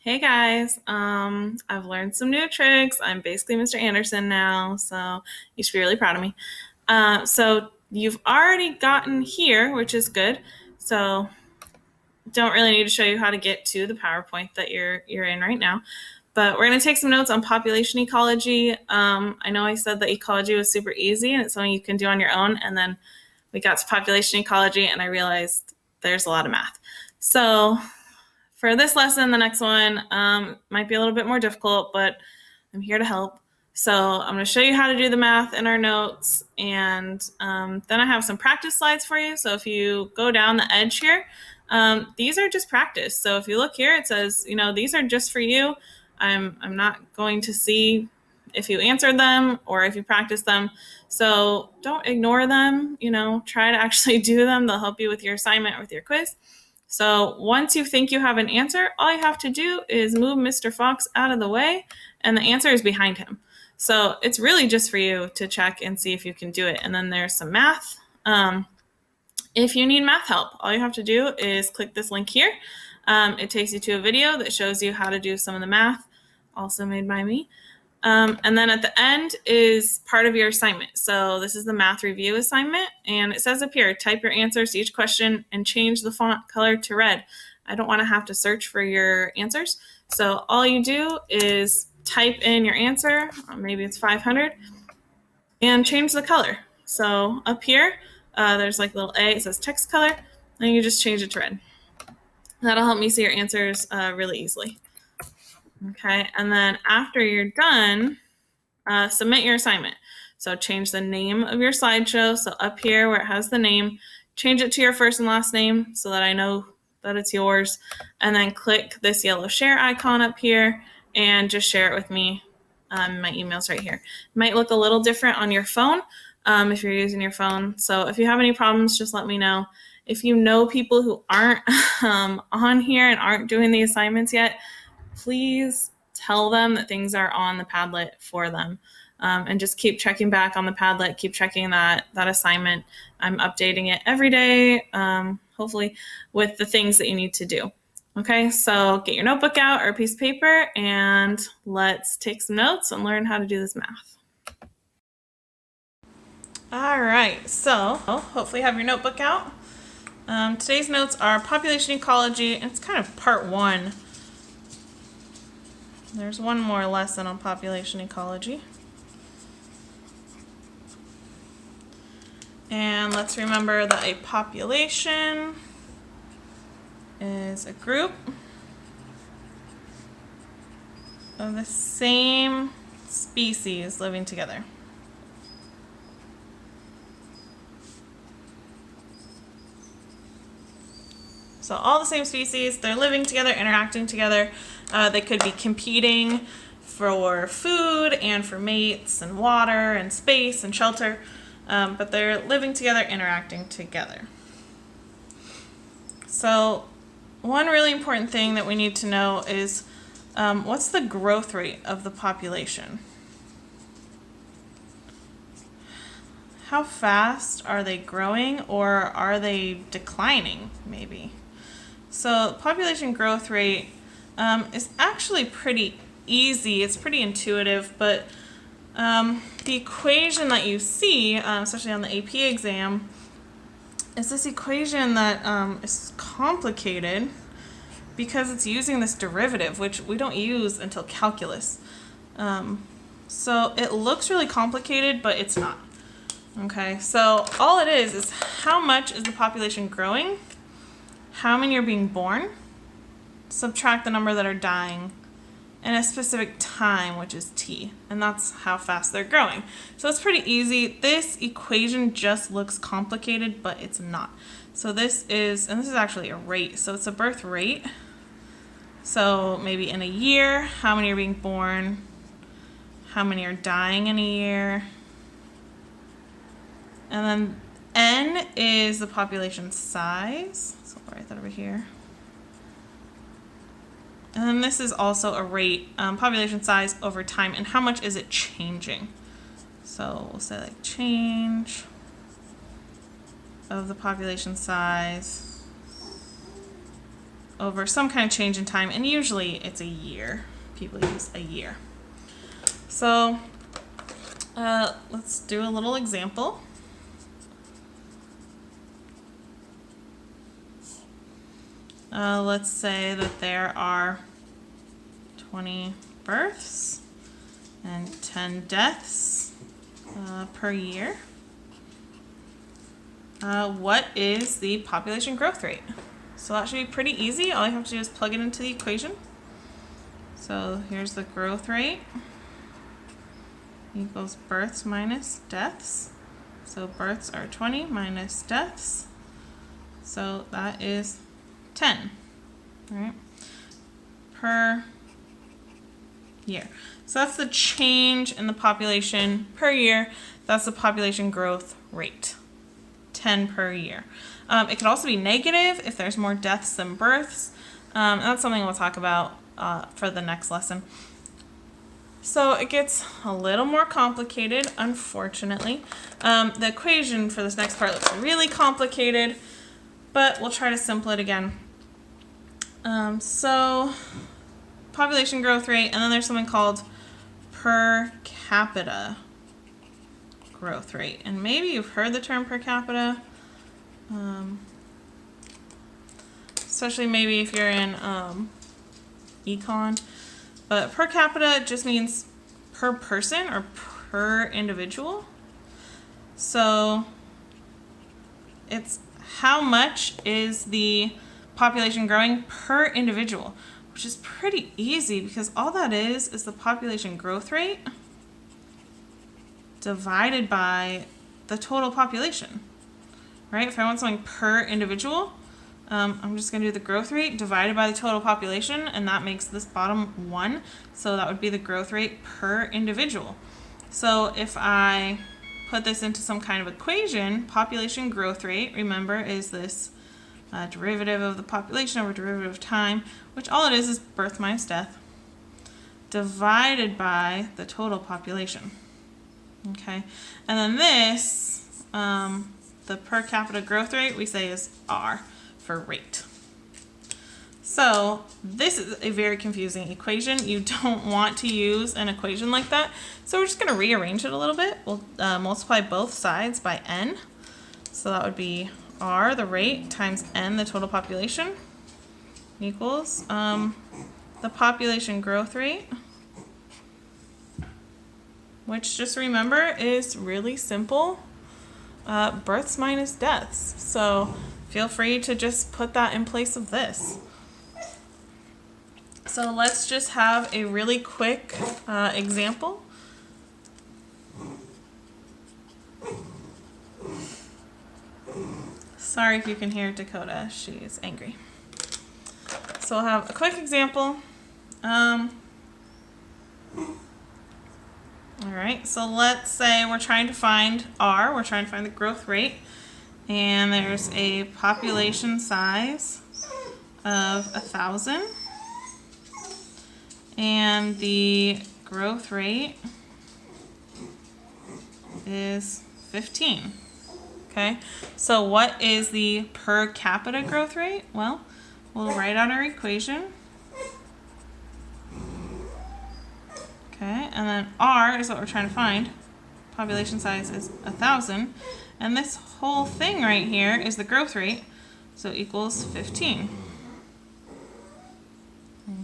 Hey guys, I've learned some new tricks. I'm basically Mr. Anderson now, so you should be really proud of me. So you've already gotten here, which is good. So don't really need to show you how to get to the PowerPoint that you're in right now. But we're going to take some notes on population ecology. I know I said that ecology was super easy and it's something you can do on your own. And then we got to population ecology and I realized there's a lot of math. So for this lesson, the next one might be a little bit more difficult, but I'm here to help. So I'm going to show you how to do the math in our notes, and then I have some practice slides for you. So if you go down the edge here, these are just practice. So if you look here, it says, these are just for you. I'm not going to see if you answered them or if you practice them. So don't ignore them, try to actually do them. They'll help you with your assignment or with your quiz. So once you think you have an answer, all you have to do is move Mr. Fox out of the way, and the answer is behind him. So it's really just for you to check and see if you can do it. And then there's some math. If you need math help, all you have to do is click this link here. It takes you to a video that shows you how to do some of the math, also made by me. And then at the end is part of your assignment. So this is the math review assignment, and it says up here, type your answers to each question and change the font color to red. I don't want to have to search for your answers. So all you do is type in your answer, maybe it's 500, and change the color. So up here, there's like a little A, it says text color, and you just change it to red. That'll help me see your answers really easily. Okay, and then after you're done, submit your assignment. So change the name of your slideshow. So up here where it has the name, change it to your first and last name so that I know that it's yours. And then click this yellow share icon up here and just share it with me. My email's right here. It might look a little different on your phone if you're using your phone. So if you have any problems, just let me know. If you know people who aren't on here and aren't doing the assignments yet, please tell them that things are on the Padlet for them. And just keep checking back on the Padlet, keep checking that assignment. I'm updating it every day, hopefully, with the things that you need to do. Okay, so get your notebook out or a piece of paper and let's take some notes and learn how to do this math. All right, so hopefully you have your notebook out. Today's notes are population ecology, and it's kind of part one. There's one more lesson on population ecology. And let's remember that a population is a group of the same species living together. So all the same species, they're living together, interacting together. They could be competing for food and for mates and water and space and shelter, but they're living together, interacting together. So one really important thing that we need to know is what's the growth rate of the population? How fast are they growing, or are they declining maybe? So population growth rate is actually pretty easy. It's pretty intuitive, but the equation that you see, especially on the AP exam, is this equation that is complicated because it's using this derivative, which we don't use until calculus. So it looks really complicated, but it's not. Okay, so all it is how much is the population growing, how many are being born, subtract the number that are dying, and a specific time, which is t, and that's how fast they're growing. So it's pretty easy. This equation just looks complicated, but it's not. So this is actually a rate, so it's a birth rate. So maybe in a year, how many are being born, how many are dying in a year, and then n is the population size. So I'll write that over here. And then this is also a rate, population size over time, and how much is it changing. So we'll say like change of the population size over some kind of change in time, and usually it's a year. People use a year. So let's do a little example. Let's say that there are 20 births and 10 deaths per year. What is the population growth rate? So that should be pretty easy. All you have to do is plug it into the equation. So here's the growth rate equals births minus deaths. So births are 20 minus deaths. So that is 10, right, per year. So that's the change in the population per year. That's the population growth rate, 10 per year. It could also be negative if there's more deaths than births. And that's something we'll talk about for the next lesson. So it gets a little more complicated, unfortunately. The equation for this next part looks really complicated, but we'll try to simplify it again. So population growth rate, and then there's something called per capita growth rate. And maybe you've heard the term per capita, especially maybe if you're in econ. But per capita just means per person or per individual. So it's how much is the population growing per individual, which is pretty easy because all that is the population growth rate divided by the total population, right? If I want something per individual, I'm just going to do the growth rate divided by the total population, and that makes this bottom 1. So that would be the growth rate per individual. So if I put this into some kind of equation, population growth rate, remember, is this derivative of the population over derivative of time, which all it is birth minus death, divided by the total population. Okay, and then this, the per capita growth rate, we say is R for rate. So this is a very confusing equation. You don't want to use an equation like that. So we're just going to rearrange it a little bit. We'll multiply both sides by n. So that would be R, the rate, times n, the total population, equals the population growth rate, which, just remember, is really simple. Births minus deaths. So feel free to just put that in place of this. So let's just have a really quick example. Sorry if you can hear Dakota, she's angry. So we'll have a quick example. All right, so let's say we're trying to find R, we're trying to find the growth rate, and there's a population size of 1,000, and the growth rate is 15. Okay, so what is the per capita growth rate? Well, we'll write out our equation. Okay, and then R is what we're trying to find. Population size is 1,000. And this whole thing right here is the growth rate, so equals 15.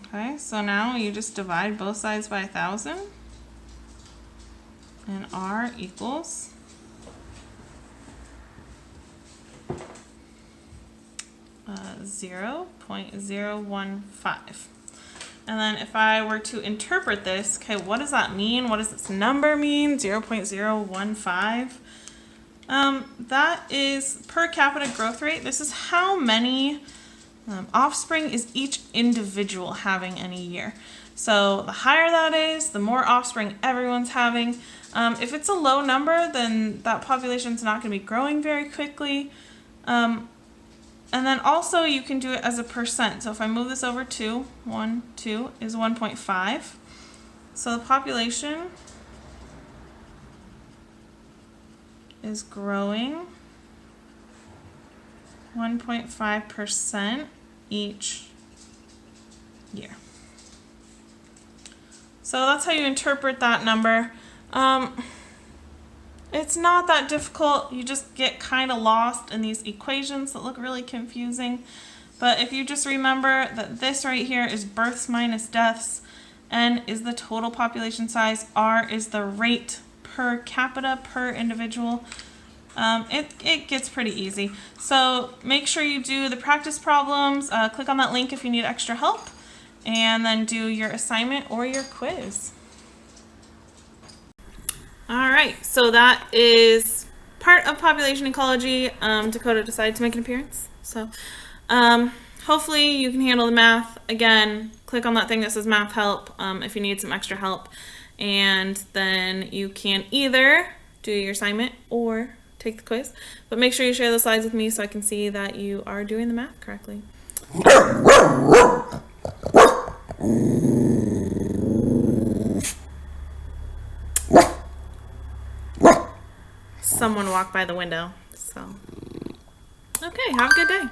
Okay, so now you just divide both sides by 1,000. And R equals 0.015. And then if I were to interpret this, okay, what does that mean? What does this number mean, 0.015? That is per capita growth rate. This is how many offspring is each individual having in a year. So the higher that is, the more offspring everyone's having. If it's a low number, then that population's not going to be growing very quickly. And then also you can do it as a percent. So if I move this over to 1, 2 is 1.5. So the population is growing 1.5% each here. So that's how you interpret that number. It's not that difficult. You just get kind of lost in these equations that look really confusing. But if you just remember that this right here is births minus deaths, N is the total population size, R is the rate per capita per individual, it gets pretty easy. So make sure you do the practice problems. Click on that link if you need extra help, and then do your assignment or your quiz. All right, so that is part of population ecology. Dakota decided to make an appearance. So hopefully you can handle the math. Again, click on that thing that says math help if you need some extra help. And then you can either do your assignment or take the quiz. But make sure you share the slides with me so I can see that you are doing the math correctly. Someone walked by the window. So, okay, have a good day.